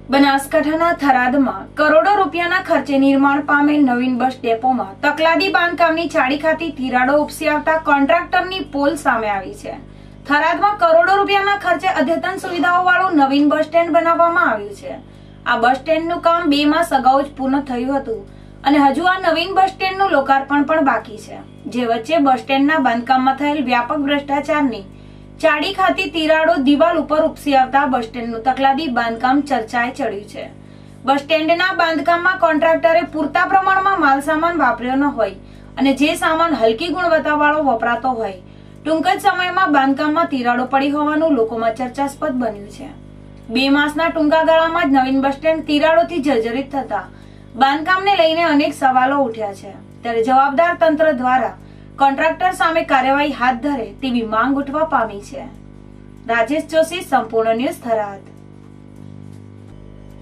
બનાસકાંઠાના થરાદમાં કરોડો રૂપિયાના ખર્ચે નિર્માણ પામેલ નવીન બસ ડેપોમાં તકલાદી બાંધકામની ચાડી ખાતી તિરાડો ઉપસી આવતા કોન્ટ્રાક્ટરની પોલ સામે આવી છે। થરાદમાં કરોડો રૂપિયાના ખર્ચે અદ્યતન સુવિધાઓવાળું નવીન બસ સ્ટેન્ડ બનાવવામાં આવ્યું છે। આ બસ સ્ટેન્ડનું કામ 2 માસ અગાઉ જ પૂર્ણ થયું હતું અને હજુ આ નવીન બસ સ્ટેન્ડનું લોકાર્પણ પણ બાકી છે, જે વચ્ચે બસ સ્ટેન્ડના બાંધકામમાં થયેલ વ્યાપક ભ્રષ્ટાચારની ચાડી ખાતી તિરાડો દિવાલ ઉપર ઉપસી આવતા બસ સ્ટેન્ડનું તકલાદી બાંધકામ ચર્ચાએ ચડ્યું છે। બસ સ્ટેન્ડના બાંધકામમાં કોન્ટ્રાક્ટરે પૂરતા પ્રમાણમાં માલ સામાન વાપર્યો ન હોય અને જે સામાન હલકી ગુણવત્તાવાળો વપરાતો હોય, ટૂંક જ સમયમાં બાંધકામમાં તિરાડો પડી હોવાનું લોકોમાં ચર્ચાસ્પદ બન્યું છે। 2 માસના ટૂંકા ગાળામાં જ નવીન બસ સ્ટેન્ડ તિરાડોથી જર્જરિત થતા બાંધકામને લઈને અનેક સવાલો ઉઠ્યા છે, ત્યારે જવાબદાર તંત્ર દ્વારા કોન્ટ્રાક્ટર સામે કાર્યવાહી હાથ ધરે તેવી માંગ ઉઠવા પામી છે। રાજેશ જોશી, સંપૂર્ણ ન્યૂઝ, થરાદ।